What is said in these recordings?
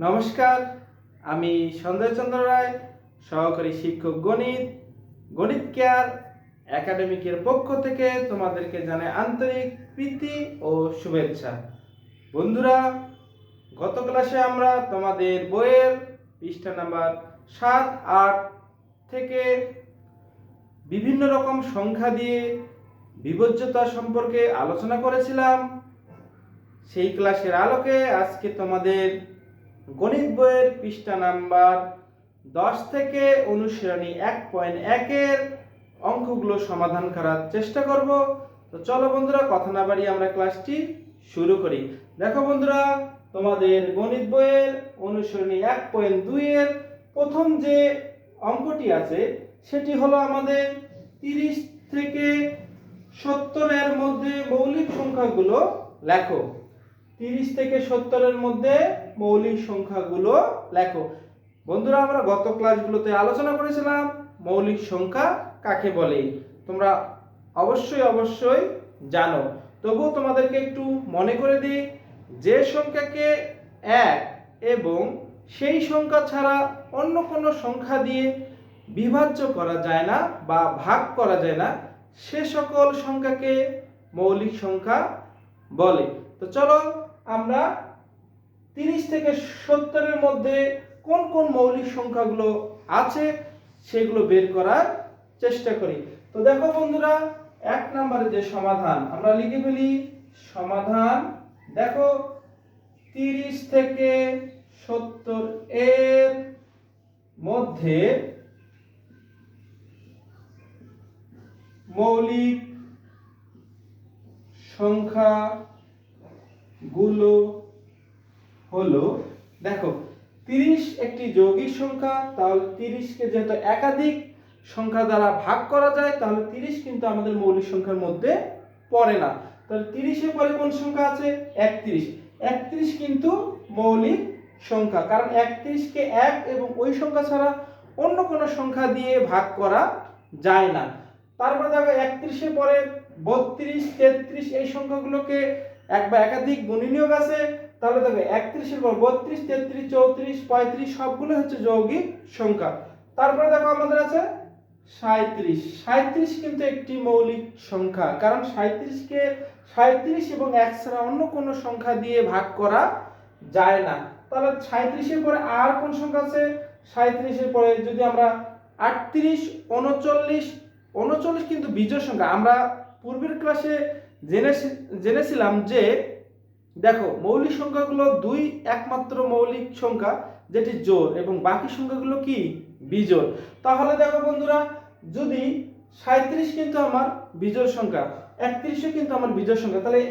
নমস্কার, আমি সঞ্জয় চন্দ্র রায়, সহকারী শিক্ষক গণিত, গণিত কেয়ার একাডেমিকের পক্ষ থেকে তোমাদেরকে জানাই আন্তরিক প্রীতি ও শুভেচ্ছা। বন্ধুরা, গত ক্লাসে আমরা তোমাদের বইয়ের পৃষ্ঠা নাম্বার 7-8 থেকে বিভিন্ন রকম সংখ্যা দিয়ে বিভাজ্যতা সম্পর্কে আলোচনা করেছিলাম। সেই ক্লাসের আলোকে আজকে তোমাদের গণিত বইয়ের পৃষ্ঠা নাম্বার 10 থেকে অনুশীলনী 1.1 অঙ্কগুলো সমাধান করার চেষ্টা করব। তো চলো বন্ধুরা, কথা না বাড়িয়ে আমরা ক্লাসটি শুরু করি। দেখো বন্ধুরা, তোমাদের গণিত বইয়ের অনুশীলনী 1.2 এর প্রথম যে অঙ্কটি আছে সেটি হলো আমাদের 30 থেকে 70 এর মধ্যে মৌলিক সংখ্যাগুলো লেখো। 30 থেকে 70 এর মধ্যে মৌলিক সংখ্যাগুলো লেখো। বন্ধুরা, আমরা গত ক্লাসগুলোতে আলোচনা করেছিলাম মৌলিক সংখ্যা কাকে বলে। তোমরা অবশ্যই জানো, তবুও তোমাদেরকে একটু মনে করে দিই, যে সংখ্যাকে 1 এবং সেই সংখ্যা ছাড়া অন্য কোনো সংখ্যা দিয়ে বিভাজ্য করা যায় না বা ভাগ করা যায় না, সে সকল সংখ্যাকে মৌলিক সংখ্যা বলে। তো চলো আমরা 30 থেকে 70 এর মধ্যে কোন কোন মৌলিক সংখ্যাগুলো আছে সেগুলো বের করার চেষ্টা করি। তো দেখো বন্ধুরা, 1 নম্বরে যে সমাধান আমরা লিখে ফেলি। সমাধান দেখো, 30 থেকে 70 এর মধ্যে মৌলিক সংখ্যাগুলো হলো, দেখো 30 একটি যৌগিক সংখ্যা, তাহলে 30 কে যেহেতু একাধিক সংখ্যা দ্বারা ভাগ করা যায়, তাহলে 30 কিন্তু আমাদের মৌলিক সংখ্যার মধ্যে পড়ে না। তাহলে 30 এর পরে কোন সংখ্যা আছে? 31। 31 কিন্তু মৌলিক সংখ্যা, কারণ 31 কে 1 এবং ওই সংখ্যা ছাড়া অন্য কোনো সংখ্যা দিয়ে ভাগ করা যায় না। তারপরে দেখো 31 এর পরে 32, 33 এই সংখ্যাগুলোকে এক বা একাধিক গুণনীয়ক আছে। তাহলে দেখো 31 এর পর 32, 33, 34, 35 সবগুলো হচ্ছে যৌগিক সংখ্যা। তারপরে দেখো আমাদের আছে 37। 37 কিন্তু একটি মৌলিক সংখ্যা, কারণ 37 কে 37 এবং 1 ছাড়া অন্য কোনো সংখ্যা দিয়ে ভাগ করা যায় না। তাহলে 37 এর পরে আর কোন সংখ্যা আছে? 37 এর পরে যদি আমরা 38, 39, 39 কিন্তু বিজোড় সংখ্যা। আমরা পূর্বের ক্লাসে জেনেছিলাম যে দেখো মৌলিক সংখ্যাগুলো দুই একমাত্র মৌলিক সংখ্যা যেটি জোড়, এবং বাকি সংখ্যাগুলো কি বিজোড়। তাহলে দেখো বন্ধুরা, যদি 37 কিন্তু আমার বিজোড় সংখ্যা, 31 কিন্তু আমার বিজোড় সংখ্যা, তাহলে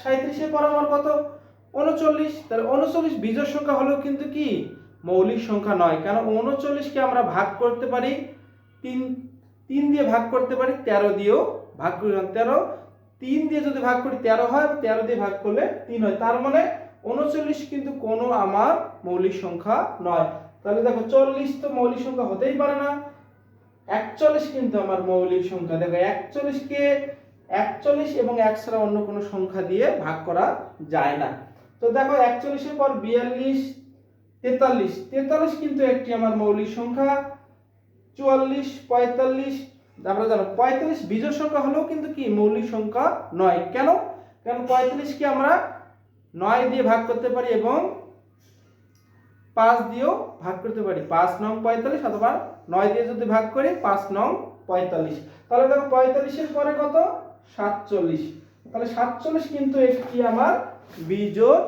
37 এর পর আমার কত? 39। তাহলে 39 বিজোড় সংখ্যা হলেও কিন্তু কি মৌলিক সংখ্যা নয়, কারণ 39 কে আমরা ভাগ করতে পারি 3 দিয়ে ভাগ করতে পারি, 13 দিয়েও ভাগ করি। 3 দিয়ে যদি ভাগ করি 13 হয়, 13 দিয়ে ভাগ করলে 3 হয়। তার মানে 39 কিন্তু কোনো আমার মৌলিক সংখ্যা নয়। তাহলে দেখো 40 তো মৌলিক সংখ্যা হতেই পারে না। 41 কিন্তু আমার মৌলিক সংখ্যা। দেখো 41 কে 41 এবং 1 ছাড়া অন্য কোনো সংখ্যা দিয়ে ভাগ করা যায় না। তো দেখো 41 এর পর 42, 43, 43 কিন্তু একটি আমার মৌলিক সংখ্যা। 44, 45, আমরা জানো 45 বিজোড় সংখ্যা হলেও কিন্তু কি মৌলিক সংখ্যা নয়। কেন? কারণ 45 কে আমরা 9 দিয়ে ভাগ করতে পারি এবং 5 দিয়েও ভাগ করতে পারি। 5 নং 45 অথবা 9 দিয়ে যদি ভাগ করি 5 নং 45। তাহলে দেখো 45 এর পরে কত? 47। তাহলে 47 কিন্তু একটি আমার বিজোড়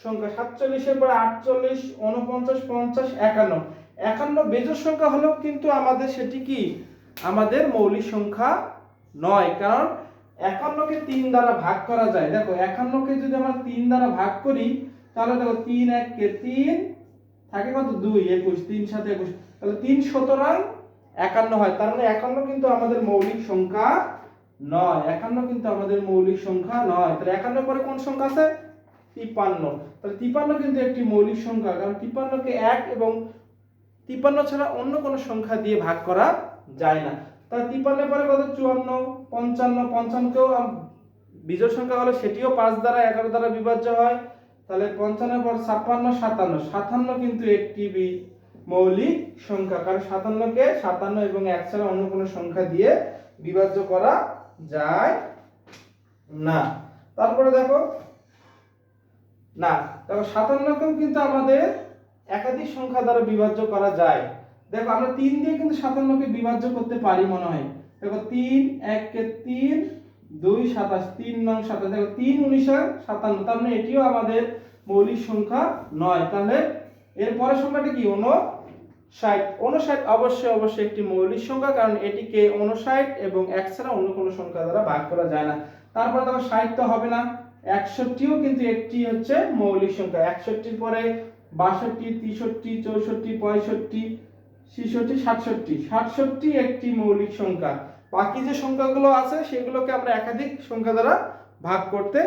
সংখ্যা। 47 এর পরে 48, 49, 50, 51, 51 বিজোড় সংখ্যা হলেও কিন্তু আমাদের সেটি কি আমাদের মৌলিক সংখ্যা নয়, কারণ 51 কে 3 দ্বারা ভাগ করা যায়। দেখো 51 কে যদি আমরা 3 দ্বারা ভাগ করি, তাহলে দেখো 3 1 কে 3 থাকে কত? 2, 21, 3 7 21, তাহলে 3 সুতরাং 51 হয়। তার মানে 51 কিন্তু আমাদের মৌলিক সংখ্যা নয়। 51 কিন্তু আমাদের মৌলিক সংখ্যা নয়। তাহলে 51 পরে কোন সংখ্যা আছে? 53। তাহলে 53 কিন্তু একটি মৌলিক সংখ্যা, কারণ 53 কে 1 এবং 53 ছাড়া অন্য কোনো সংখ্যা দিয়ে ভাগ করা যায় না। তাহলে 53 পরে কত? 54, 55, 55 কেও বিজোড় সংখ্যা হলে সেটিও 5 দ্বারা 11 দ্বারা বিভাজ্য হয়। তাহলে 55 পর 56 57, 57 কিন্তু একটি মৌলিক সংখ্যা, কারণ 57 কে 57 এবং 1 ছাড়া অন্য কোনো সংখ্যা দিয়ে বিভাজ্য করা যায় না। তারপরে দেখো 57 কেও কিন্তু আমাদের একাধিক সংখ্যা দ্বারা বিভাজ্য করা যায়। দেখো আমরা 3 দিয়ে কিন্তু 57 কে বিভাজ্য করতে পারি মনে হয়। দেখো 3 1 কে 3 2 27, 3 নং 27, দেখো 3 19 57, তার মানে এটিও আমাদের মৌলিক সংখ্যা নয়। তাহলে এর পরের সংখ্যাটা কি? 59। 59 অবশ্যই একটি মৌলিক সংখ্যা, কারণ এটিকে 59 এবং 1 ছাড়া অন্য কোনো সংখ্যা দ্বারা ভাগ করা যায় না। তারপরে দেখো 60 তো হবে না, 61ও কিন্তু একটি হচ্ছে মৌলিক সংখ্যা। 61 এর পরে 62 63 64 65 66 67, 67 একটি মৌলিক সংখ্যা। বাকি যে সংখ্যাগুলো আছে সেগুলোকে আমরা একাধিক সংখ্যা দ্বারা ভাগ করতে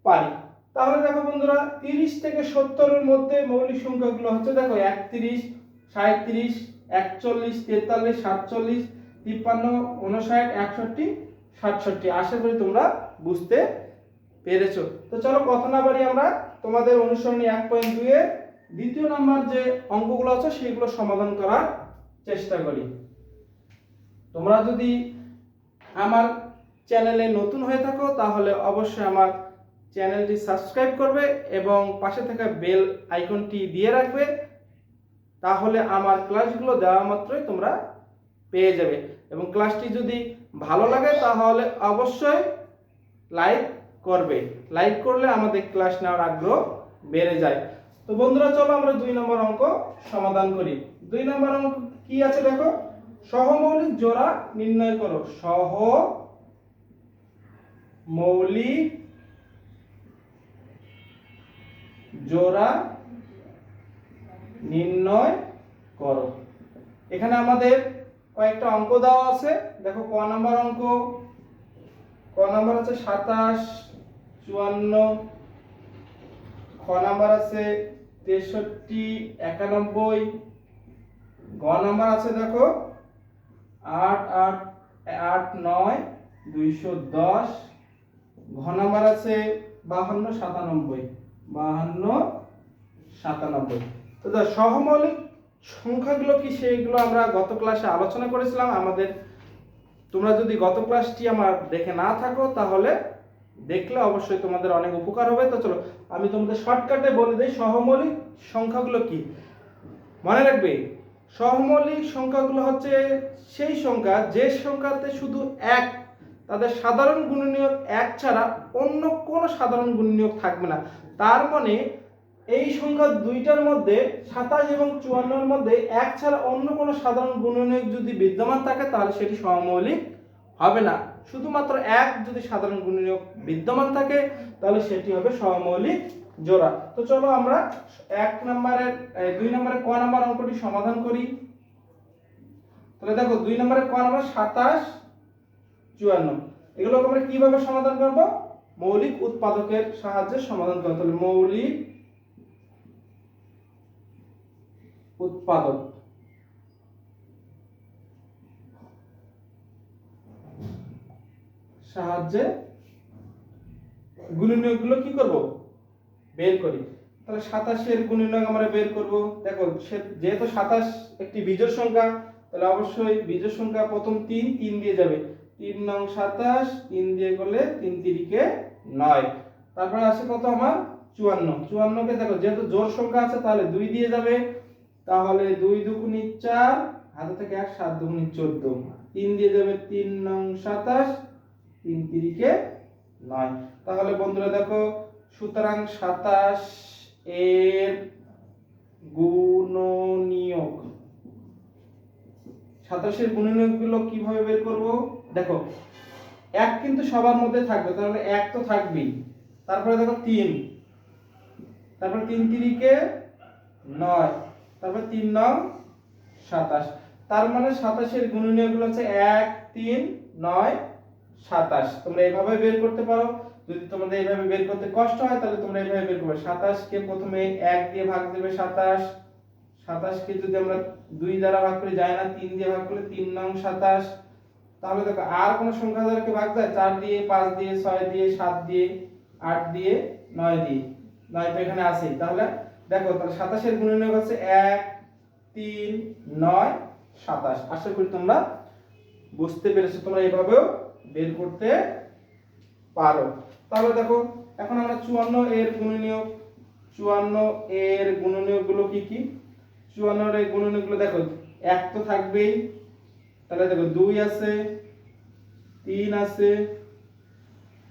পারি। তাহলে দেখো বন্ধুরা 30 থেকে 70 এর মধ্যে মৌলিক সংখ্যাগুলো হচ্ছে, দেখো 31 37 41 43 47 53 59 61 67। আশা করি তোমরা বুঝতে পেরেছো। তো চলো কথা না বাড়ি আমরা তোমাদের অনুসরণী 1.2 এর দ্বিতীয় নাম্বার যে অঙ্কগুলো আছে সেগুলো সমাধান করার চেষ্টা করি। তোমরা যদি আমার চ্যানেলে নতুন হয়ে থাকো তাহলে অবশ্যই আমার চ্যানেলটি সাবস্ক্রাইব করবে এবং পাশে থাকা বেল আইকনটি দিয়ে রাখবে, তাহলে আমার ক্লাসগুলো দেওয়া মাত্রই তোমরা পেয়ে যাবে। এবং ক্লাসটি যদি ভালো লাগে তাহলে অবশ্যই লাইক করবে। লাইক করলে আমাদের ক্লাস নেওয়ার আগ্রহ বেড়ে যায়। তো বন্ধুরা চলো আমরা 2 নম্বর অঙ্ক সমাধান করি। 2 নম্বর অঙ্ক কি আছে দেখো, সহমৌলিক জোড়া নির্ণয় করো। সহমৌলিক জোড়া নির্ণয় করো। এখানে আমাদের কয়েকটা অঙ্ক দেওয়া আছে। দেখো ক নাম্বার অঙ্ক, ক নাম্বার আছে 27 54, খ নাম্বার আছে 63 91, গ নাম্বার আছে দেখো 8 8 8 9 210, ঘ নাম্বার আছে 52 97 52 97। তো সহমৌলিক সংখ্যাগুলো কি সেইগুলো আমরা গত ক্লাসে আলোচনা করেছিলাম। আমাদের তোমরা যদি গত ক্লাসটি আমার দেখে না থাকো তাহলে দেখলে অবশ্যই তোমাদের অনেক উপকার হবে। তো চলো আমি তোমাদের শর্টকাটে বলে দিই সহমৌলিক সংখ্যাগুলো কি। মনে রাখবে সহমৌলিক সংখ্যাগুলো হচ্ছে সেই সংখ্যা যে সংখ্যাতে শুধু এক, তাদের সাধারণ গুণনীয়ক এক ছাড়া অন্য কোনো সাধারণ গুণনীয়ক থাকবে না। তার মানে এই সংখ্যা দুইটার মধ্যে 27 এবং 54 এর মধ্যে এক ছাড়া অন্য কোনো সাধারণ গুণনীয়ক যদি বিদ্যমান থাকে তাহলে সেটি সহমৌলিক হবে না। শুধুমাত্র এক যদি সাধারণ গুণনীয়ক বিদ্যমান থাকে তাহলে সেটি হবে সহমৌলিক জোড়া। তো চলো আমরা 2 নম্বরের ক নাম্বার অঙ্কটি সমাধান করি। তাহলে দেখো 2 নম্বরের ক নাম্বার 27 54, এগুলোকে আমরা কিভাবে সমাধান করব? মৌলিক উৎপাদকের সাহায্যে সমাধান করতে হবে। মৌলিক উৎপাদক সাহায্যে গুণনীয়কগুলো কি করব? বের করি। তাহলে 27 এর গুণনীয়ক আমরা বের করব। দেখো যেহেতু 27 একটি বিজোড় সংখ্যা তাহলে অবশ্যই বিজোড় সংখ্যা প্রথম 3 দিয়ে যাবে। 3 নং 27, 3 দিয়ে করলে 3 তিরিকে 9। তারপরে আসে কত আমার 54। 54 কে দেখো যেহেতু জোড় সংখ্যা আছে তাহলে 2 দিয়ে যাবে। তাহলে 2 দুগুণে 4, হাতে থেকে 1, 7 দুগুণে 14, 3 দিয়ে যাবে 3 নং 27, 3 তিরিকে 9। তাহলে বন্ধুরা দেখো সুতরাং 27 এর গুণনীয়ক, 27 এর গুণনীয়কগুলো কিভাবে বের করব? দেখো এক কিন্তু সবার মধ্যে থাকবে, তাহলে এক তো থাকবেই। তারপরে দেখো 3, তারপর 3 তিরিকে 9, তারপর 3 নং 27। তার মানে 27 এর গুণনীয়কগুলো হচ্ছে 1 3 9 27। তোমরা এইভাবে বের করতে পারো। যদি তোমাদের এইভাবে বের করতে কষ্ট হয় তাহলে তোমরা এইভাবে বের করবে। 27 কে প্রথমে 1 দিয়ে ভাগ দেবে 27, 27 কে যদি আমরা 2 দ্বারা ভাগ করি যায় না, 3 দিয়ে ভাগ করলে 3 নং 27। তাহলে দেখো আর কোন সংখ্যা দ্বারা কি ভাগ যায়? 4 দিয়ে 5 দিয়ে 6 দিয়ে 7 দিয়ে 8 দিয়ে 9 দিয়ে। 9 তো এখানে আছে, তাহলে দেখো তাহলে 27 এর গুণনীয়ক হচ্ছে 1 3 9 27। আশা করি তোমরা বুঝতে পেরেছো, তোমরা এইভাবেও বের করতে পারো। তাহলে দেখো এখন আমরা 54 এর গুণনীয়ক, 54 এর গুণনীয়কগুলো কি কি? 54 এর গুণনীয়কগুলো দেখো, 1 তো থাকবেই, তাহলে দেখো 2 আছে, 3 আছে,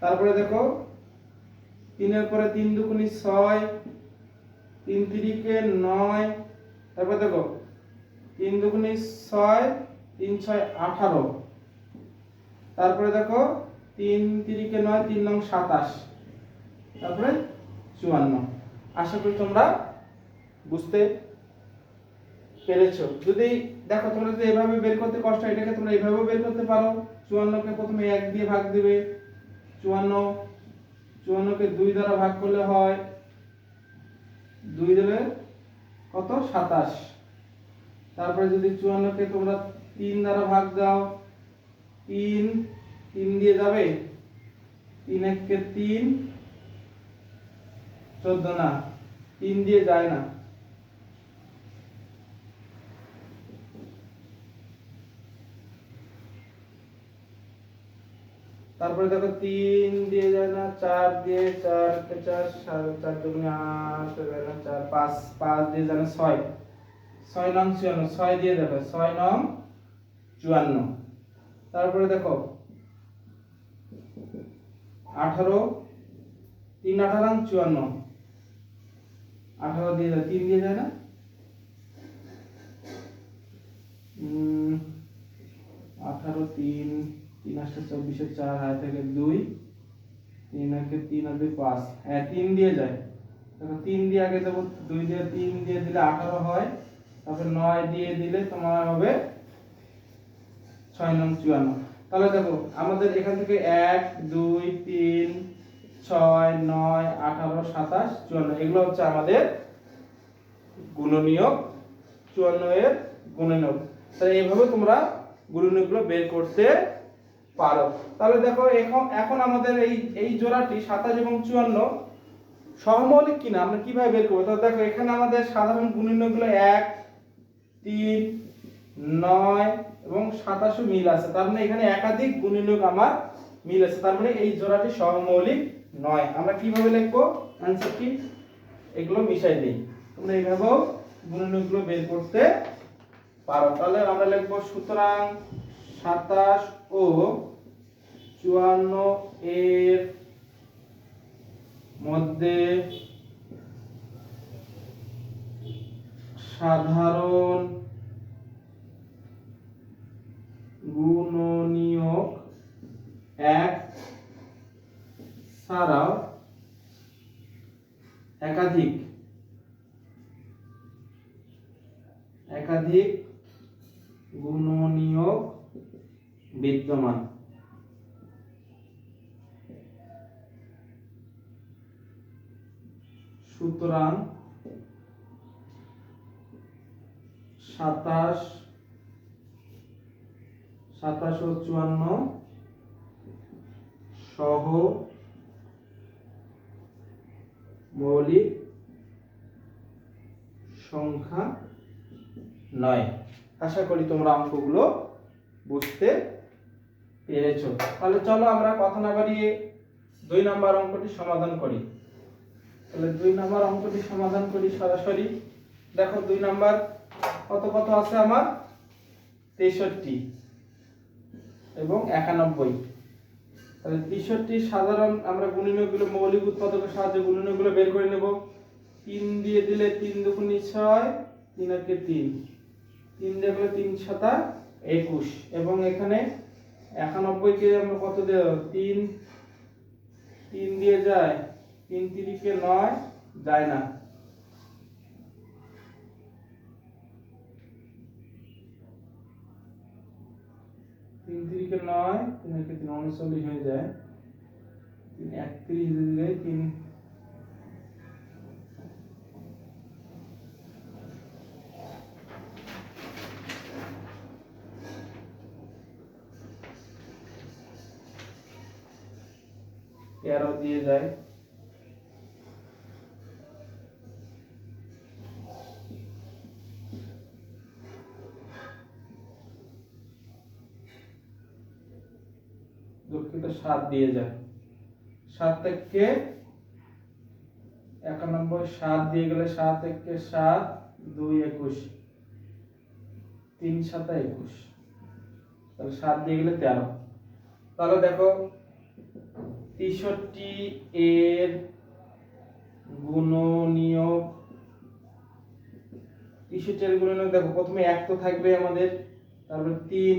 তারপরে দেখো 3 এর পরে 3 দুগুণী 6, 3 তিরিকে 9, তারপরে দেখো 3 দুগুণী 6, 3 6 18, তারপরে দেখো 3 তিরিকে 9, 3 9 27, তারপরে 54। আশা করি তোমরা বুঝতে পেরেছো। যদি দেখো তোমরা যদি এভাবে বের করতে কষ্ট হয়, এটাকে তোমরা এইভাবেও বের করতে পারো। 54 কে প্রথমে 1 দিয়ে ভাগ দিবে, 54 কে 2 দ্বারা ভাগ করলে হয় 2 দেবে কত 27। তারপরে যদি 54 কে তোমরা 3 দ্বারা ভাগ দাও, 3 দিয়ে যাবে, 3 1 কে 3 14 না, 3 দিয়ে যায় না। তারপরে দেখো 3 দিয়ে যায় না, 4 দিয়ে, 4 কে 4 4 দুগুণে 8 যায় না, 4 5 দিয়ে যায় না, 6 6 নং 54, 6 দিয়ে দেখো 6 নং 54। তারপরে দেখো 18, 3 18 54, 18 দিয়ে যায়, 3 দিয়ে যায় না, 18 3 3 8 24 4 হাতে থেকে 2, 3 আগে 3 আর 2 5, হ্যাঁ 3 দিয়ে যায়। দেখো 3 দিয়ে আগে দেবো, 2 দিয়ে 3 দিয়ে দিলে 18 হয়, তারপর 9 দিয়ে দিলে তোমার হবে 6 নং 54। তাহলে দেখো আমাদের এখান থেকে 1 2 3 6 9 18 27 54, এগুলো হচ্ছে আমাদের গুণনীয়ক, 54 এর গুণনীয়ক। তাহলে এইভাবে তোমরা গুণনীয়কগুলো বের করতে পারো। তাহলে দেখো এখন আমাদের এই জোড়াটি 27 এবং 54 সহমৌলিক কিনা আমরা কিভাবে বের করব? তাহলে দেখো এখানে আমাদের সাধারণ গুণনীয়কগুলো 1 3 9 এবং 27 মিল আছে, তার মানে এখানে একাধিক গুণনীয়ক আমার মিল আছে, তার মানে এই জোড়াটি সহমৌলিক নয়। আমরা কিভাবে লিখবো অ্যানসারটি? এগুলো মিশাই দেই, তোমরা এইভাবেও গুণনীয়কগুলো বের করতে পারো। তাহলে আমরা লিখবো সুতরাং 27 ও 54 এর মধ্যে সাধারণ গুণনীয়ক 1 ছাড়াও একাধিক গুণনীয়ক বিদ্যমান। সুতরাং 27 ও 54 সহ মৌলিক সংখ্যা নয়। আশা করি তোমরা অঙ্কগুলো বুঝতে পেরেছো। তাহলে চলো আমরা কথা না বাড়িয়ে 2 নম্বর অঙ্কটি সমাধান করি। তাহলে 2 নম্বর অঙ্কটি সমাধান করি সরাসরি। দেখো 2 নম্বর কত আছে আমার 63 এবং 91। তাহলে 63 সাধারণ আমরা গুণনীয়কগুলো মৌলিক উৎপাদকের সাহায্যে গুণনীয়কগুলো বের করে নেব। 3 দিয়ে দিলে 3 দুগুণী 6, 3 আর 3 3 দিয়ে গেলে 3 7 21, এবং এখানে 91 কে আমরা কত দেব? 3 দিয়ে যায়, 3 তিরিকে 9 যায় না, 3 তিরিকে 9, 3 আর 3 39 হয়ে যায়, 3 31 দিলে 3 13 দিয়ে যায়, 7 দিয়ে যায়, 7 থেকে 91, 7 দিয়ে গেলে 7 থেকে 7, 2 21, 3 7 21, তাহলে 7 দিয়ে গেলে 13। তাহলে দেখো 63 এর গুণনীয়ক, 63 এর গুণনীয়ক দেখো প্রথমে 1 তো থাকবে আমাদের, তারপর 3,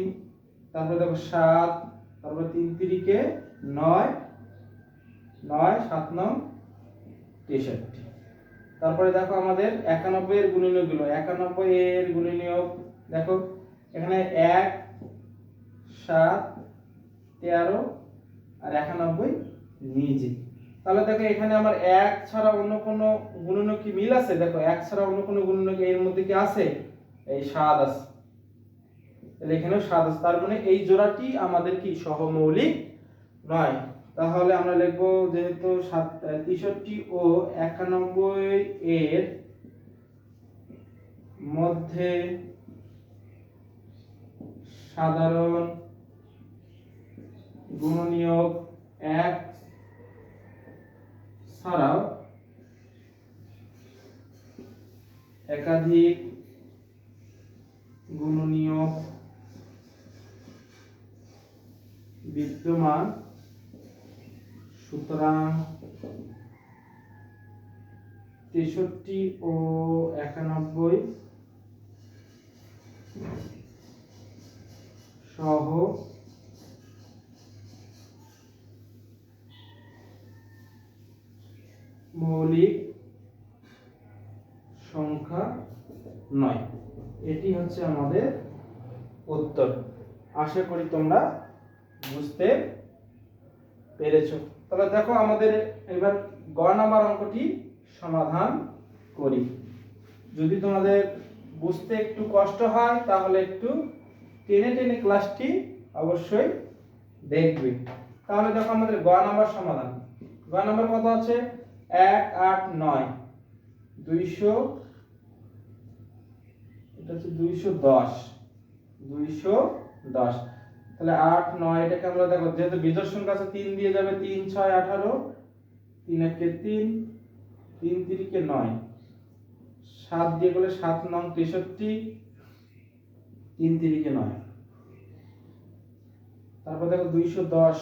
তারপর দেখো 7, তারপর 3 3 9, 9 7 9 63। তারপরে দেখো আমাদের 91 এর গুণনীয়ক গুলো, 91 এর গুণনীয়ক দেখো এখানে 1 7 13 আর 91 নিজে। তাহলে দেখো এখানে আমার 1 ছাড়া অন্য কোনো গুণনীয়ক কি মিল আছে? দেখো 1 ছাড়া অন্য কোনো গুণনীয়ক এর মধ্যে কি আছে? এই 7 আছে, তাহলে এখানেও 7 আছে, তার মানে এই জোড়াটি আমাদের কি সহমৌলিক নয়। তাহলে আমরা লিখব যেহেতু 63 ও 91 এর মধ্যে সাধারণ গুণনীয়ক 1 ছাড়াও একাধিক গুণনীয়ক বিদ্যমান, সুতরাং 63 ও 91 সহ মৌলিক সংখ্যা নয়। এটি হচ্ছে আমাদের উত্তর। আশা করি তোমরা বুঝতে পেরেছো। তাহলে দেখো আমাদের এবার গ নাম্বার অঙ্কটি সমাধান করি। যদি তোমাদের বুঝতে একটু কষ্ট হয় তাহলে একটু টেনে টেনে ক্লাসটি অবশ্যই দেখবে। তাহলে দেখো আমাদের গ নাম্বার সমাধান। গ নাম্বার কত আছে? 1 8 9 200, এটা হচ্ছে 210, 210। তাহলে 8 9 এটাকে আমরা দেখো যেহেতু বিজোড় সংখ্যা আছে 3 দিয়ে যাবে, 3 6 18, 3 1 3, 3 3 9, 7 দিয়ে গেলে 7 9 63, 3 3 9। তারপর দেখো 210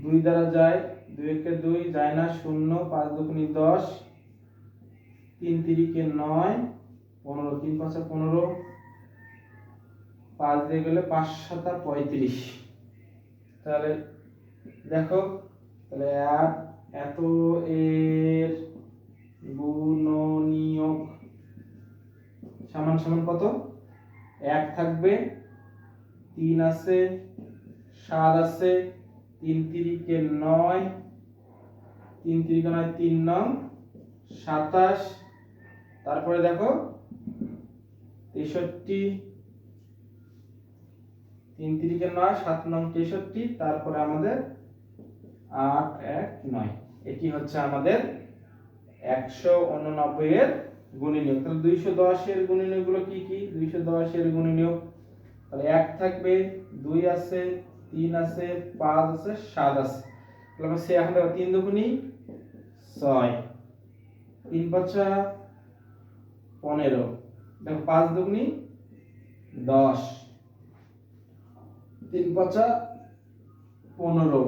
2 দ্বারা যায়, 2 1 2 যায় না, 0 5 2 10, 3 3 9 15, 3 5 15, 5 দিয়ে গেলে 5 7 35। তাহলে দেখো তাহলে এত এর গুণনীয়ক সমান সমান কত? 1 থাকবে, 3 আছে, 7 আছে, 3 3 9, 3 3 9 3 9 27। তারপরে দেখো 63, 3 3 9 7 9 63, তারপরে আমাদের 8 1 9। এটি হচ্ছে আমাদের 189 এর গুণনীয়ক। তাহলে 210 এর গুণনীয়ক গুলো কি কি? 210 এর গুণনীয়ক তাহলে 1 থাকবে, 2 আছে, 3 আছে, 5 আছে, 7 আছে। তাহলে আমরা সে এখন দেখো 3 দুগুণী 6, 3 5 15, দেখো 5 দুগুণী 10, 3 5 15,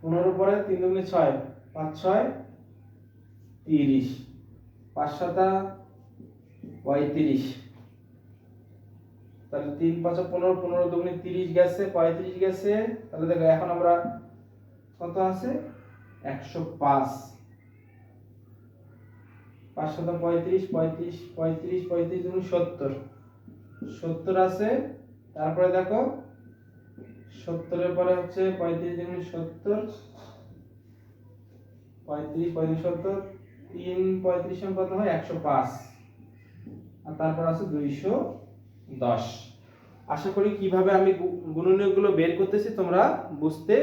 15 পরে 3 দুগুণী 6, 5 6 30, 5 7 35। তাহলে 3 5 15, 15 দুগুণী 30 গেছে, 35 গেছে। তাহলে দেখো এখন আমরা কত আছে? 105, 5 7 35, 35 35 35 দুগুণী 70, 70 আছে। তারপরে দেখো 70 এর পরে হচ্ছে 35 দুগুণী 70, 35 35 70, 3 35 এর কত হয়? 105। আর তারপর আছে 210। আশা করি কিভাবে আমি গুণনীয়কগুলো বের করতেছি তোমরা বুঝতে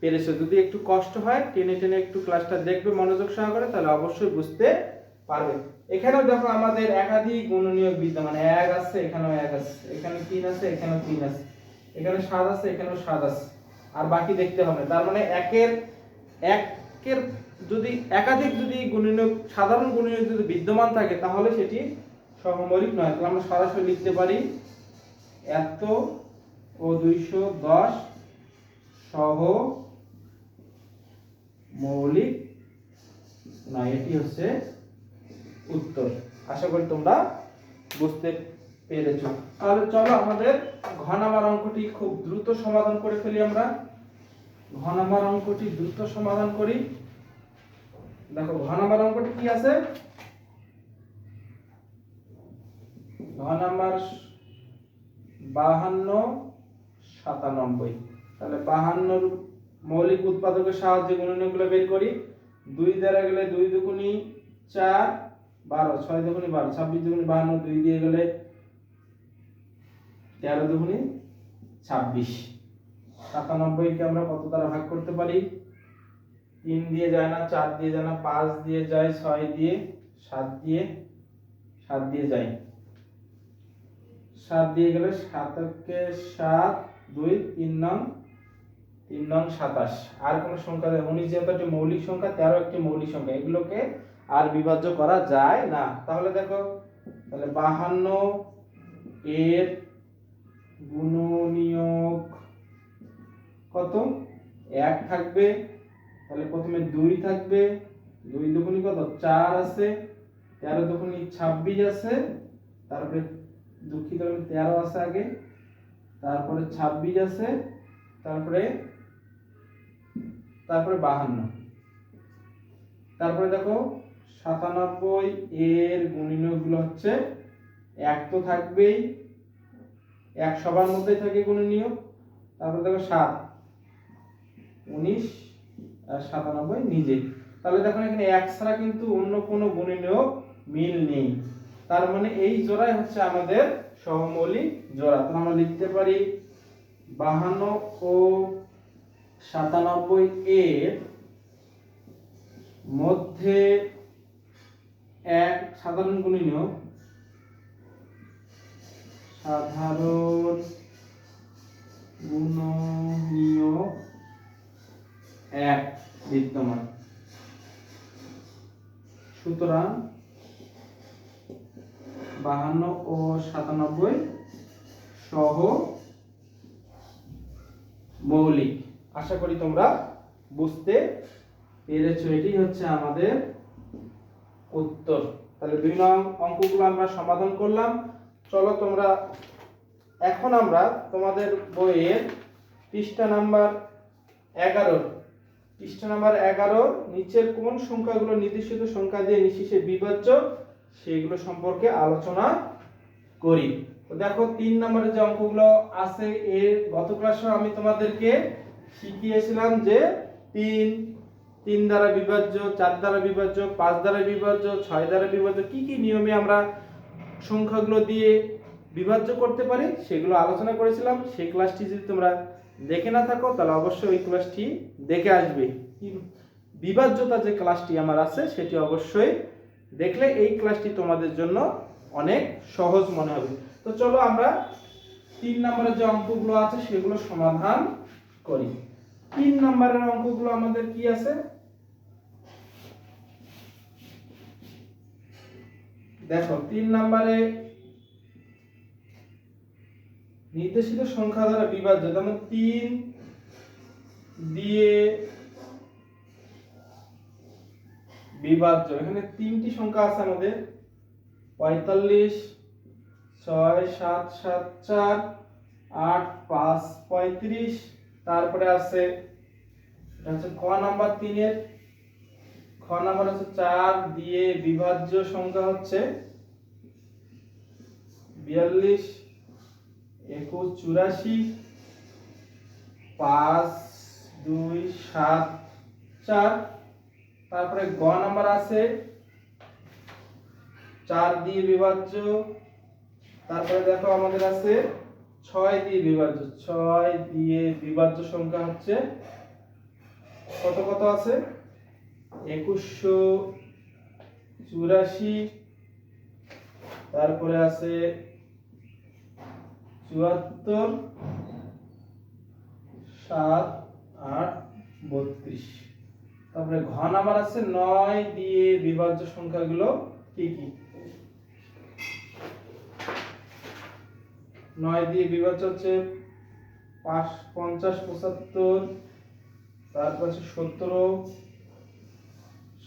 পেরেছো। যদি একটু কষ্ট হয় টেনে টেনে একটু ক্লাসটা দেখবে মনোযোগ সহকারে, তাহলে অবশ্যই বুঝতে পারবে। এখানেও দেখো আমাদের একাধিক গুণনীয়ক বিদ্যমান, 1 আছে, এখানেও 1 আছে, এখানে 3 আছে, এখানেও 3 আছে। এখানে 7 আছে, এখানেও 7 আছে, আর বাকি দেখতে হবে। তার মানে একের যদি একাধিক যদি গুণনীয়ক, সাধারণ গুণনীয়ক যদি বিদ্যমান থাকে তাহলে সেটি সহমৌলিক নয়। তাহলে আমরা সরাসরি লিখতে পারি এত ও 210 সহ মৌলিক নয়। এটি হচ্ছে উত্তর। আশা করি তোমরা বুঝতে পেরেছো। তাহলে চলো আমাদের ঘ নাম্বার অঙ্কটি খুব দ্রুত সমাধান করে ফেলি। আমরা ঘ নাম্বার অঙ্কটি দ্রুত সমাধান করি। দেখো ঘ নাম্বার অঙ্কটি কি আছে, ঘ নাম্বার 52 97। তাহলে 52 মৌলিক উৎপাদকের সাহায্যে গুণনীয়কগুলো বের করি। 2 দ্বারা গেলে 2 দুগুণী 4, 12, 6 দুগুণী 12, 26 দুগুণী 52, 2 দিয়ে গেলে 13 দুগুণী 26। 97 কে আমরা কত দ্বারা ভাগ করতে পারি? 3 দিয়ে যায় না, 4 দিয়ে যায় না, 5 দিয়ে যায়, 6 দিয়ে, 7 দিয়ে, 7 দিয়ে যায়। 7 দিয়ে গেলে 7 কে 7, 2, 3 নং 27। আর কোন সংখ্যা দেয়? 19 যেহেতু একটা মৌলিক সংখ্যা, 13 একটি মৌলিক সংখ্যা, এগুলোকে আর বিভাজ্য করা যায় না। তাহলে দেখো, তাহলে 52 এর গুণনীয়ক কত? 1 থাকবে। তাহলে প্রথমে 2 থাকবে, 2 দুগুণী কত? 4 আছে, 13 দুগুণী 26 আছে, তারপরে দুঃখিত 13 আছে আগে, তারপরে 26 আছে, তারপরে 52। তারপরে দেখো 97 এর গুণনীয়ক গুলো হচ্ছে 1 তো থাকবেই, 1 সবার মধ্যেই থাকে গুণনীয়ক। তারপরে দেখো 7, 19 আর 97 নিজে। তাহলে দেখো এখানে 1 ছাড়া কিন্তু অন্য কোনো গুণনীয়ক মিল নেই। তার মানে এই জোড়াই হচ্ছে আমাদের সহমৌলিক জোড়া। তাহলে আমরা লিখতে পারি 52 ও 97 এর মধ্যে এক সাধারণ গুণনীয়ক, সাধারণ গুণনীয়ক 1 বিদ্যমান। সুতরাং 52 ও 97 সহ মৌলিক। আশা করি তোমরা বুঝতে পেরেছো। এটি হচ্ছে আমাদের উত্তর। তাহলে 2 নং অঙ্কগুলো আমরা সমাধান করলাম। চলো তোমরা এখন আমরা তোমাদের বইয়ের পৃষ্ঠা নাম্বার 11 নিচের কোন সংখ্যাগুলো নির্দিষ্ট সংখ্যা দিয়ে নিঃশেষে বিভাজ্য সেগুলো সম্পর্কে আলোচনা করি। তো দেখো 3 নম্বরের যে অঙ্কগুলো আছে, এর গত ক্লাসে আমি তোমাদেরকে শিখিয়েছিলাম যে 3 দ্বারা বিভাজ্য, 4 দ্বারা বিভাজ্য, 5 দ্বারা বিভাজ্য, 6 দ্বারা বিভাজ্য, কি কি নিয়মে আমরা সংখ্যাগুলো দিয়ে বিভাজ্য করতে পারি সেগুলো আলোচনা করেছিলাম। সেই ক্লাসটি যদি তোমরা দেখে না থাকো তাহলে অবশ্যই ওই ক্লাসটি দেখে আসবে। বিভাজ্যতা যে ক্লাসটি আমার আছে সেটি অবশ্যই দেখলে এই ক্লাসটি তোমাদের জন্য অনেক সহজ মনে হবে। তো চলো আমরা 3 নম্বরের যে অঙ্কগুলো আছে সেগুলো সমাধান করি। 3 নম্বরের অঙ্কগুলো আমাদের কি আছে? দেখো 3 নম্বরে নির্দেশিত সংখ্যা দ্বারা বিভাজ্য, যেমন 3 দিয়ে বিভাজ্য। এখানে 3টি সংখ্যা আছে আমাদের, 45, 6, 7, 7, 4, 8, 5, 35। তারপরে আছে খ নাম্বার 3 এর, খ নাম্বার হচ্ছে 4 দিয়ে বিভাজ্য সংখ্যা হচ্ছে 42, 21, 84, 5, 2, 7, 4। তারপরে গ নাম্বার আছে 4 দিয়ে বিভাজ্য। তারপরে দেখো আমাদের আছে 6 দিয়ে বিভাজ্য, 6 দিয়ে বিভাজ্য সংখ্যা হচ্ছে কত কত আছে? 2184। তারপরে আছে 74, 7 8 32। তারপরে ঘ নাম্বার আছে 9 দিয়ে বিভাজ্য সংখ্যাগুলো কি কি? 9 দিয়ে বিভাজ্য হচ্ছে 50 75, তারপর আছে 17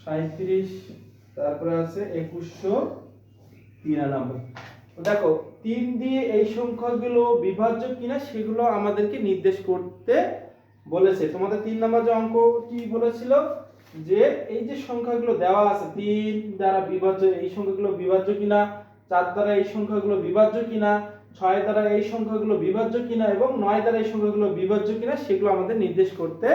37, তারপরে আছে 2193। তো দেখো 3 দিয়ে এই সংখ্যাগুলো বিভাজ্য কিনা সেগুলো আমাদেরকে নির্দেশ করতে বলেছে। তোমাদের 3 নাম্বার যে অঙ্কটি বলেছিল যে এই যে সংখ্যাগুলো দেওয়া আছে 3 দ্বারা বিভাজ্য, এই সংখ্যাগুলো বিভাজ্য কিনা, 4 দ্বারা এই সংখ্যাগুলো বিভাজ্য কিনা, 6 দ্বারা এই সংখ্যাগুলো বিভাজ্য কিনা এবং 9 দ্বারা এই সংখ্যাগুলো বিভাজ্য কিনা সেগুলো আমাদের নির্দেশ করতে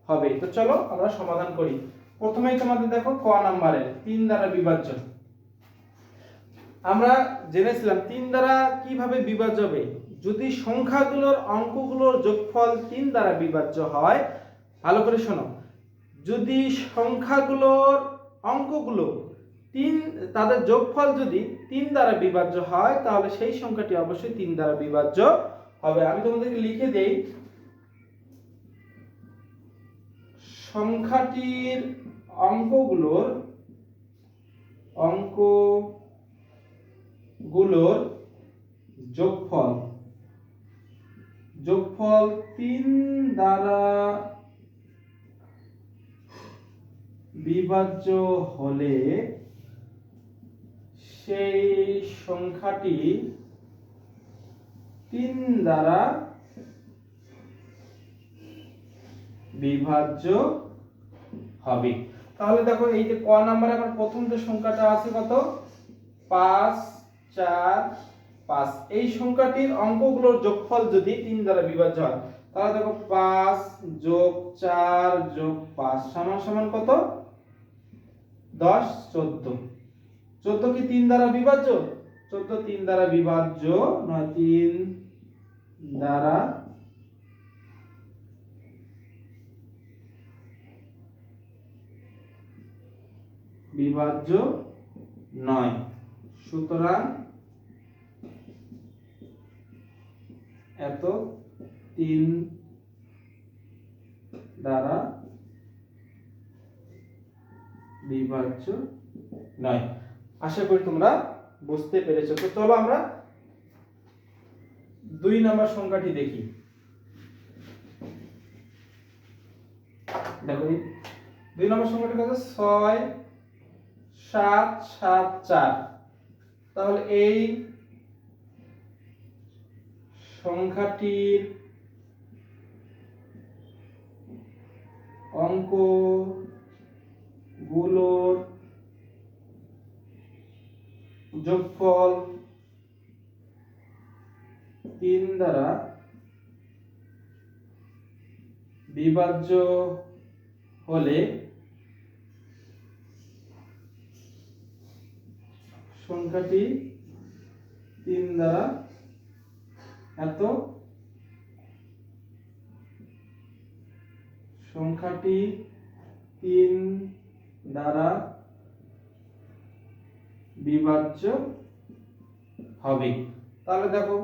হবে। তো চলো আমরা সমাধান করি। প্রথমেই তোমাদের দেখো ক নাম্বারে 3 দ্বারা বিভাজ্য। আমরা জেনেছিলাম 3 দ্বারা কিভাবে বিভাজ্য হবে। যদি সংখ্যাগুলোর অঙ্কগুলোর যোগফল 3 দ্বারা বিভাজ্য হয়, ভালো করে শোনো, যদি সংখ্যাগুলোর অঙ্কগুলো তাদের যোগফল যদি 3 দ্বারা বিভাজ্য হয় তাহলে সেই সংখ্যাটি অবশ্যই 3 দ্বারা বিভাজ্য হবে। আমি তোমাদেরকে লিখে দেই, সংখ্যাটির অঙ্কগুলোর যোগফল 3 দ্বারা বিভাজ্য হলে সেই সংখ্যাটি 3 দ্বারা বিভাজ্য হবে। তাহলে দেখো এই যে ক নাম্বারে আমার প্রথম যে সংখ্যাটা আছে কত, 5 4 5, এই সংখ্যাটির অঙ্কগুলোর যোগফল যদি 3 দ্বারা বিভাজ্য হয় তাহলে দেখো 5 যোগ 4 যোগ 5 সমান সমান কত, 10 14। 14 কি 3 দ্বারা বিভাজ্য? 14 3 দ্বারা বিভাজ্য নয়, 3 দ্বারা বিভাজ্য নয়। সুতরাং এত 3 দ্বারা বিভাজ্য নয়। আশা করি তোমরা বুঝতে পেরেছো। তো চলো আমরা 2 নম্বর সংখ্যাটি দেখি। দেখো 2 নম্বর সংখ্যাটি কত, 6 7 7 4। তাহলে এই সংখ্যাটির অঙ্কগুলোর যোগফল 3 দ্বারা বিভাজ্য হলে সংখ্যাটি 3 দ্বারা এত, সংখ্যাটি 3 দ্বারা বিভাজ্য হবে। তাহলে দেখো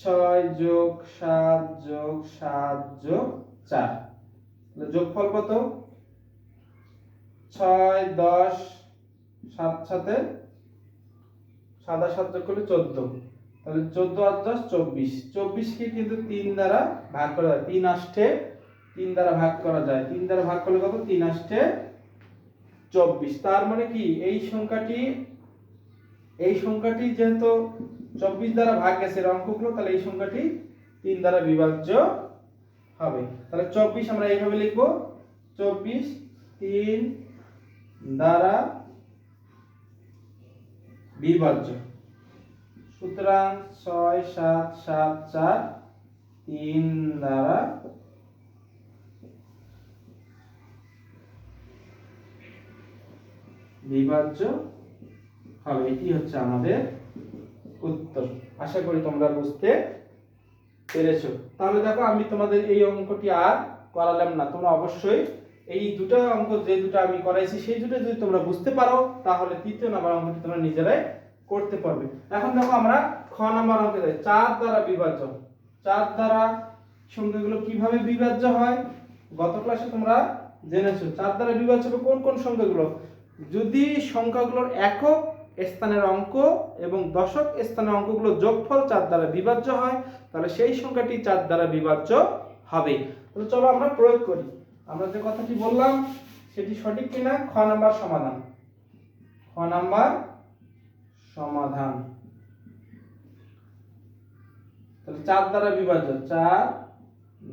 6 যোগ 7 যোগ 7 যোগ 4, তাহলে যোগফল কত, 6 10 7 সাথে 7 আর 7 যোগ করলে 14, তাহলে 14 আর 10 24। 24 কে কিন্তু 3 দ্বারা ভাগ করা যায়, 3 আষ্টে 3 দ্বারা ভাগ করা যায়। 3 দ্বারা ভাগ করলে কত, 3 আষ্টে 24। তার মানে কি এই সংখ্যাটি যেহেতু 24 দ্বারা ভাগ গেছে অঙ্কগুলো, তাহলে এই সংখ্যাটি 3 দ্বারা বিভাজ্য হবে। তাহলে 24 আমরা এইভাবে লিখব, 24 3 দ্বারা বিভাজ্য। সুতরাং 6 7 7 4 3 দ্বারা বিভাজ্য হবে। এটি হচ্ছে আমাদের উত্তর। আশা করি তোমরা বুঝতে পেরেছো। তাহলে দেখো আমি তোমাদের এই অঙ্কটি আর করালাম না, তোমরা অবশ্যই এই দুটো অঙ্ক যে দুটো আমি করাইছি সেই দুটো যদি তোমরা বুঝতে পারো তাহলে তৃতীয় নাম্বার অঙ্কটি তোমরা নিজেরাই করতে পারবে। এখন দেখো আমরা খ নাম্বার অঙ্কে যাই, 4 দ্বারা বিভাজ্য। 4 দ্বারা সংখ্যাগুলো কিভাবে বিভাজ্য হয় গত ক্লাসে তোমরা জেনেছো। 4 দ্বারা বিভাজ্য হবে কোন কোন সংখ্যাগুলো? যদি সংখ্যাগুলোর একক স্থানের অঙ্ক এবং দশক স্থানের অঙ্কগুলো যোগফল 4 দ্বারা বিভাজ্য হয়, তাহলে সেই সংখ্যাটি 4 দ্বারা বিভাজ্য হবে। তো চলো আমরা প্রয়োগ করি। আমরা যে কথাটি বললাম সেটি সঠিক কিনা। খ নাম্বার সমাধান। খ নাম্বার সমাধান। তাহলে 4 দ্বারা বিভাজ্য, 4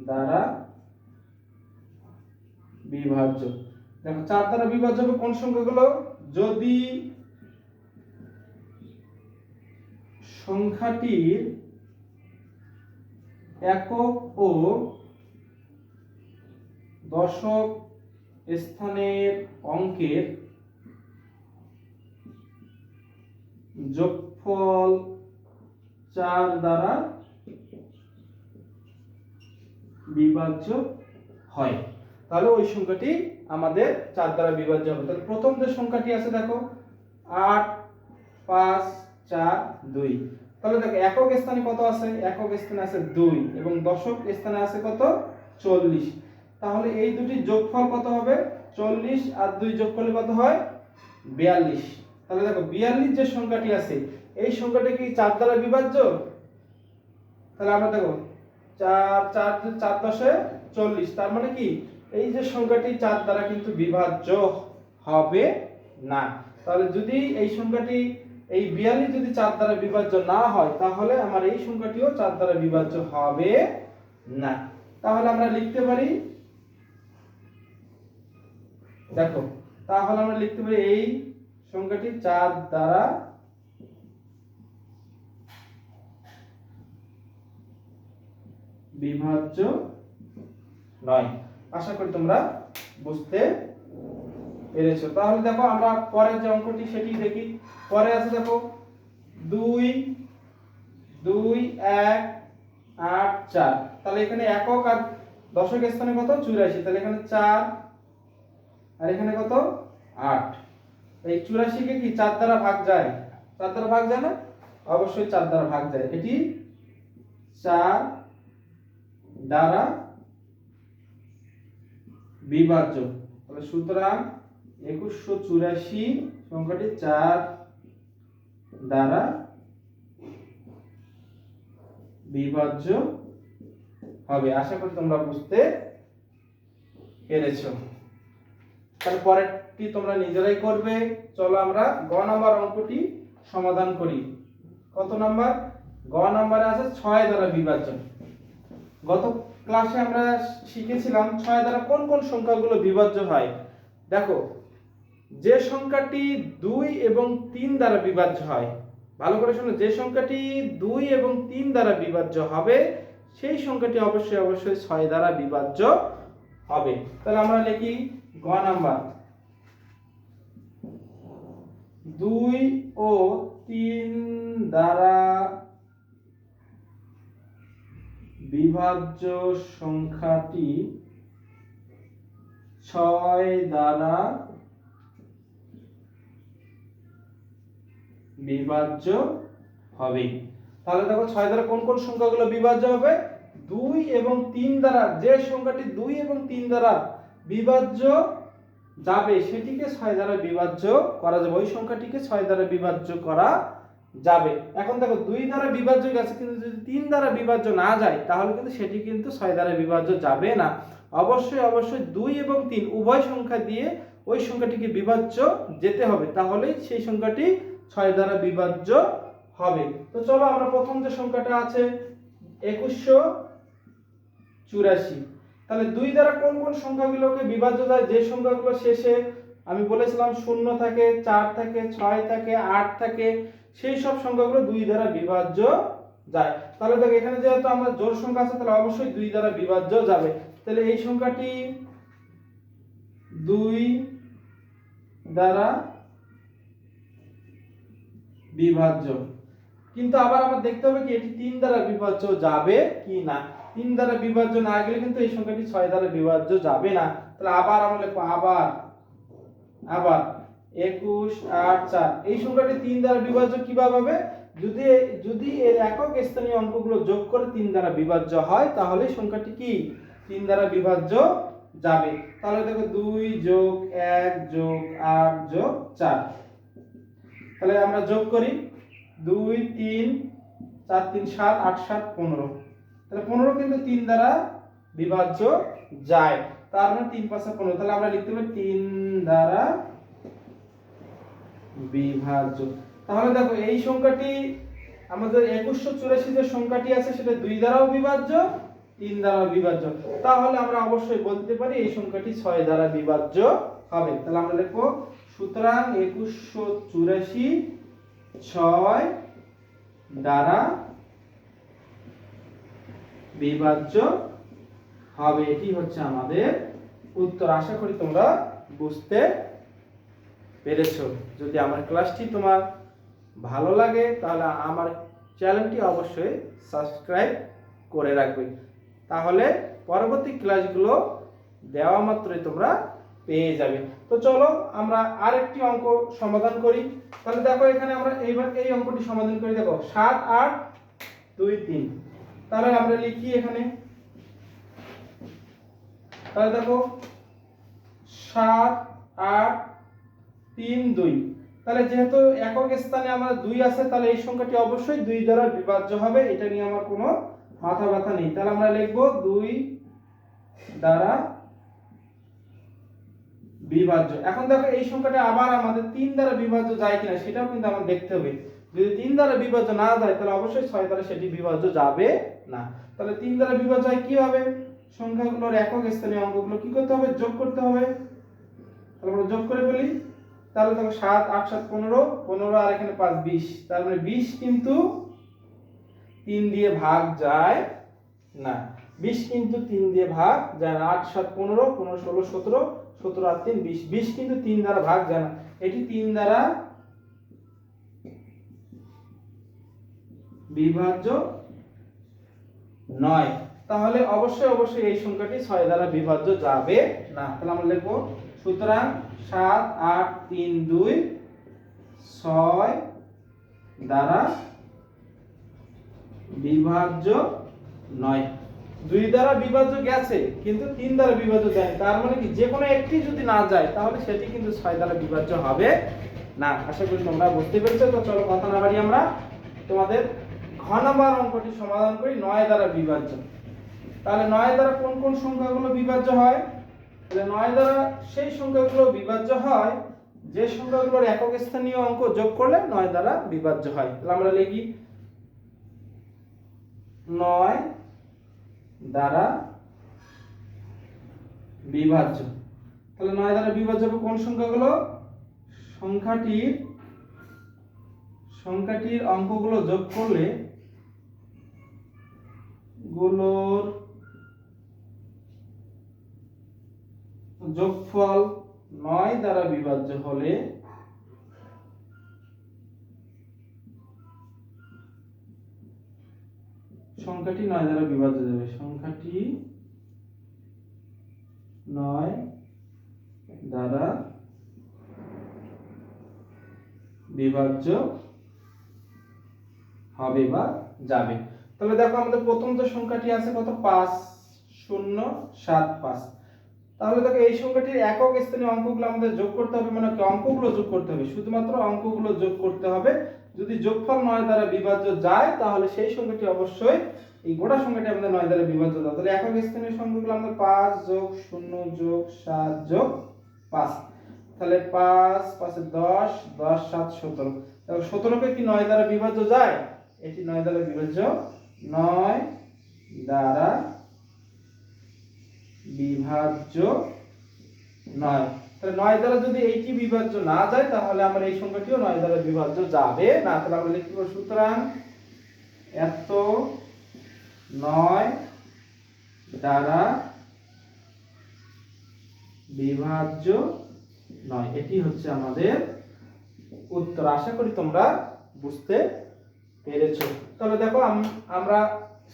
দ্বারা বিভাজ্য। দেখো 4 দ্বারা বিভাজ্য হবে কোন সংখ্যাগুলো? যদি সংখ্যাটির একক ও দশক স্থানের অঙ্কের যোগফল 4 দ্বারা বিভাজ্য হয়, তাহলে ওই সংখ্যাটি আমাদের 4 দ্বারা বিভাজ্য হবে। তাহলে প্রথম যে সংখ্যাটি আছে দেখো 8 5 4 2। তাহলে দেখো একক স্থানে কত আছে? একক স্থানে আছে 2 এবং দশক স্থানে আছে কত? 40। তাহলে এই দুটি যোগফল কত হবে? 40 আর 2 যোগ করলে কত হয়? 42। তাহলে দেখো 42 যে সংখ্যাটি আছে এই সংখ্যাটি কি 4 দ্বারা বিভাজ্য? তাহলে আমরা দেখো 4 4 4 10 40, তার মানে কি এই যে সংখ্যাটি 4 দ্বারা কিন্তু বিভাজ্য হবে না। তাহলে যদি এই সংখ্যাটি এই 42 যদি 4 দ্বারা বিভাজ্য না হয় তাহলে আমার এই সংখ্যাটিও 4 দ্বারা বিভাজ্য হবে না। তাহলে আমরা লিখতে পারি, দেখো তাহলে আমরা লিখতে পারি এই সংখ্যাটি 4 দ্বারা বিভাজ্য নয়। আশা করি তোমরা বুঝতে পেরেছো। তাহলে দেখো আমরা পরের যে অঙ্কটি সেটি দেখি। পরে আছে দেখো 2 2 1 8 4। তাহলে এখানে একক আর দশক স্থানে কত? 84। তাহলে এখানে 4 আর এখানে কত? 8। এই 84 কে কি 4 দ্বারা ভাগ যায়? 4 দ্বারা ভাগ যায় না? অবশ্যই 4 দ্বারা ভাগ যায়। এটি 4 দ্বারা বিভাজ্য। তাহলে সুতরাং 2184 সংখ্যাটি 4 দ্বারা বিভাজ্য হবে। আশা করি তোমরা বুঝতে পেরেছো। তাহলে পরেরটি তোমরা নিজেরাই করবে। চলো আমরা গ নাম্বার অঙ্কটি সমাধান করি। কত নাম্বার? গ নাম্বারে আছে 6 দ্বারা বিভাজ্য। গত ক্লাসে আমরা শিখেছিলাম 6 দ্বারা কোন কোন সংখ্যাগুলো বিভাজ্য হয়। দেখো যে সংখ্যাটি 2 এবং 3 দ্বারা বিভাজ্য হয়, ভালো করে শোনো, যে সংখ্যাটি 2 এবং 3 দ্বারা বিভাজ্য হবে সেই সংখ্যাটি অবশ্যই অবশ্যই 6 দ্বারা বিভাজ্য হবে। তাহলে আমরা লিখি গ নাম্বার 2 ও 3 দ্বারা বিভাজ্য সংখ্যাটি 6 দ্বারা বিভাজ্য হবে। তাহলে দেখো 6 দ্বারা কোন কোন সংখ্যাগুলো বিভাজ্য হবে? 2 এবং 3 দ্বারা, যে সংখ্যাটি 2 এবং 3 দ্বারা বিভাজ্য যাবে সেটিকে 6 দ্বারা বিভাজ্য করা যাবে, ওই সংখ্যাটিকে 6 দ্বারা বিভাজ্য করা যাবে। এখন দেখো 2 দ্বারা বিভাজ্য গেছে কিন্তু যদি 3 দ্বারা বিভাজ্য না যায় তাহলে কিন্তু সেটি কিন্তু 6 দ্বারা বিভাজ্য যাবে না। অবশ্যই অবশ্যই 2 এবং 3 উভয় সংখ্যা দিয়ে ওই সংখ্যাটিকে বিভাজ্য যেতে হবে, তাহলেই সেই সংখ্যাটি 6 দ্বারা বিভাজ্য হবে। তো চলো আমরা প্রথম যে সংখ্যাটা আছে 2184। তাহলে 2 দ্বারা কোন কোন সংখ্যাগুলোকে বিভাজ্য যায়? যে সংখ্যাগুলো শেষে আমি বলেছিলাম 0 থাকে, 4 থাকে, 6 থাকে, 8 থাকে, সেই সব সংখ্যাগুলো 2 দ্বারা বিভাজ্য যায়। তাহলে দেখো এখানে যেহেতু আমরা জোড় সংখ্যা আছে তাহলে অবশ্যই 2 দ্বারা বিভাজ্য যাবে। তাহলে এই সংখ্যাটি 2 দ্বারা বিভাজ্য, কিন্তু আবার আমরা দেখতে হবে কি এটি 3 দ্বারা বিভাজ্য যাবে কি না। 3 দ্বারা বিভাজ্য না গেলে কিন্তু এই সংখ্যাটি 6 দ্বারা বিভাজ্য যাবে না। তাহলে আবার আমরা লিখব আবার 21 8 4। এই সংখ্যাটি 3 দ্বারা বিভাজ্য কিভাবে হবে? যদি যদি এর একক স্থানীয় অঙ্কগুলো যোগ করে 3 দ্বারা বিভাজ্য হয় তাহলে সংখ্যাটি কি 3 দ্বারা বিভাজ্য যাবে। তাহলে দেখো 2 যোগ 1 যোগ 8 যোগ 4, তাহলে আমরা যোগ করি 2 3 4 3 7 8 7 15, তাহলে 15 কিন্তু 3 দ্বারা বিভাজ্য যায়, তার মানে 3 5 15, তাহলে আমরা লিখতে পারি 3 দ্বারা বিভাজ্য। তাহলে দেখো এই সংখ্যাটি আমাদের 2184 যে সংখ্যাটি আছে সেটা 2 দ্বারাও বিভাজ্য 3 দ্বারাও বিভাজ্য, তাহলে আমরা অবশ্যই বলতে পারি এই সংখ্যাটি 6 দ্বারা বিভাজ্য হবে। তাহলে আমরা লিখব সুতরাং 2184 6 দ্বারা বিভাজ্য হবে, এটি হচ্ছে আমাদের উত্তর। আশা করি তোমরা বুঝতে পেরেছো। যদি আমার ক্লাসটি তোমার ভালো লাগে তাহলে আমার চ্যানেলটি অবশ্যই সাবস্ক্রাইব করে রাখবে, তাহলে পরবর্তী ক্লাসগুলো দেওয়া মাত্রই তোমরা পেয়ে যাবে। তো চলো আমরা আরেকটি অঙ্ক সমাধান করি। তাহলে দেখো এখানে আমরা এইবার এই অঙ্কটি সমাধান করি। দেখো 7 8 2 3, তাহলে আমরা লিখি এখানে, তাহলে দেখো 7 8 3 2, তাহলে যেহেতু একক স্থানে আমার 2 আছে তাহলে এই সংখ্যাটি অবশ্যই 2 দ্বারা বিভাজ্য হবে, এটা নিয়ে আমার কোনো মাথা ব্যথা নেই। তাহলে আমরা লিখব 2 দ্বারা বিভাজ্য। এখন দেখো এই সংখ্যাটা আবার আমাদের 3 দ্বারা বিভাজ্য যায় কিনা সেটাও কিন্তু আমাদের দেখতে হবে। যদি 3 দ্বারা বিভাজ্য না যায় তাহলে অবশ্যই 6 দ্বারা সেটি বিভাজ্য যাবে না। তাহলে 3 দ্বারা বিভাজ্য হয় কি হবে, সংখ্যাগুলোর একক স্থানীয় অঙ্কগুলো কি করতে হবে, যোগ করতে হবে। তাহলে আমরা যোগ করে ফেলি, তাহলে দেখো 7 8 7 15 15 আর এখানে 5 20, তার মানে 20 কিন্তু 3 দিয়ে ভাগ যায় না, 20 কিন্তু 3 দিয়ে ভাগ যায় না। 8 7 15 15 16 17 17 আর 3 20, 20 কিন্তু 3 দ্বারা ভাগ যায় না, এটি 3 দ্বারা বিভাজ্য নয়। তাহলে অবশ্যই অবশ্যই এই সংখ্যাটি 6 দ্বারা বিভাজ্য যাবে না। তাহলে আমরা লিখব সুতরাং 7 8 3 2 6 দ্বারা বিভাজ্য নয়। 2 দ্বারা বিভাজ্য গেছে কিন্তু 3 দ্বারা বিভাজ্য যায়নি, তার মানে কি যে কোনো একটি যদি না যায় তাহলে সেটি কিন্তু 6 দ্বারা বিভাজ্য হবে না। আশা করি তোমরা বুঝতে পেরেছো। তো চলো কথা না বাড়িয়ে আমরা তোমাদের ঘ নাম্বার অঙ্কটি সমাধান করি 9 দ্বারা বিভাজ্য। তাহলে 9 দ্বারা কোন কোন সংখ্যাগুলো বিভাজ্য হয়, তাহলে 9 দ্বারা সেই সংখ্যাগুলো বিভাজ্য হয় যে সংখ্যাগুলোর একক স্থানীয় অঙ্ক যোগ করলে 9 দ্বারা বিভাজ্য হয়। তাহলে আমরা লিখি 9 দ্বারা বিভাজ্য। তাহলে 9 দ্বারা বিভাজ্য হবে কোন সংখ্যাগুলো, সংখ্যাটির অঙ্কগুলো যোগ করলে গুলোর যোগফল 9 দ্বারা বিভাজ্য হলে সংখ্যাটি 9 দ্বারা বিভাজ্য যাবে, সংখ্যাটি 9 দ্বারা বিভাজ্য হবে বা যাবে। তাহলে দেখো আমাদের প্রথম যে সংখ্যাটি আছে কত, 5 0 7 5, তাহলে দেখো এই সংখ্যাটির একক স্থানীয় অঙ্কগুলো আমাদের যোগ করতে হবে, মানে কি অঙ্কগুলো যোগ করতে হবে, শুধুমাত্র অঙ্কগুলো যোগ করতে হবে। যদি যোগফল 9 দ্বারা বিভাজ্য যায় তাহলে সেই সংখ্যাটি অবশ্যই এই গোটা সংখ্যাটি আমাদের 9 দ্বারা বিভাজ্য হবে। তাহলে একক স্থানীয় সংখ্যাগুলো আমাদের 5 যোগ 0 যোগ 7 যোগ 5, তাহলে 5 5 10 10 7 17, তাহলে 17 কে কি 9 দ্বারা বিভাজ্য যায়, এটি 9 দ্বারা বিভাজ্য 9 দ্বারা বিভাজ্য নয়। তাহলে 9 দ্বারা যদি এইটি বিভাজ্য না যায় তাহলে আমরা এই সংখ্যাটিও 9 দ্বারা বিভাজ্য যাবে না। তাহলে আমরা লিখব সুতরাং এত 9 দ্বারা বিভাজ্য নয়, এটি হচ্ছে আমাদের উত্তর। আশা করি তোমরা বুঝতে পেরেছো। তাহলে দেখো আমরা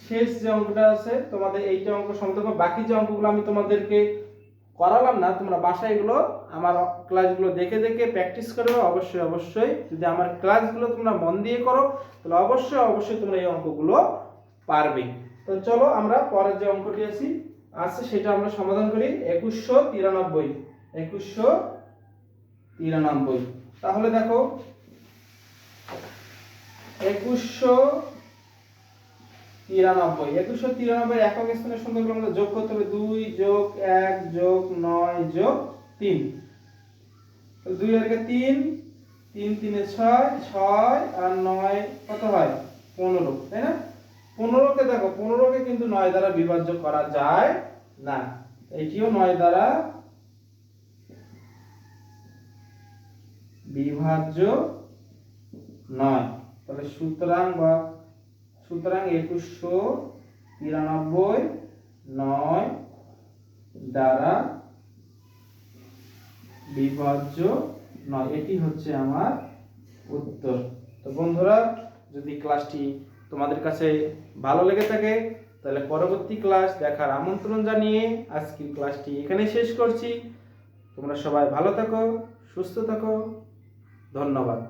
শেষ যে অঙ্কটা আছে তোমাদের এইটা অঙ্ক সমাধান, বাকি যে অঙ্কগুলো আমি তোমাদেরকে করালাম না, তোমরা বাসায় এগুলো আমার ক্লাসগুলো দেখে দেখে প্র্যাকটিস করবে। অবশ্যই অবশ্যই যদি আমার ক্লাসগুলো তোমরা মন দিয়ে করো তাহলে অবশ্যই অবশ্যই তোমরা এই অঙ্কগুলো পারবে। তো চলো আমরা পরের যে অঙ্কটি আছে সেটা আমরা সমাধান করি। 2193 তাহলে দেখো 2193 একক স্থানের সংখ্যাগুলো আমাদের যোগ করতে হবে। 2 যোগ 1 যোগ 9 যোগ 3। 2 এর 3, 3 3 এ 6, 6 আর 9 কত হয় 15, তাই না? 15 কে দেখো, 15 কে কিন্তু 9 দ্বারা বিভাজ্য করা যায় না, এটিও 9 দ্বারা বিভাজ্য নয়। তাহলে সুতরাং 2193 9 দ্বারা বিভাজ্য নয়, এটি হচ্ছে আমার উত্তর। তো বন্ধুরা, যদি ক্লাসটি তোমাদের কাছে ভালো লেগে থাকে তাহলে পরবর্তী ক্লাস দেখার আমন্ত্রণ জানিয়ে আজকের ক্লাসটি এখানে শেষ করছি। তোমরা সবাই ভালো থাকো, সুস্থ থাকো, ধন্যবাদ।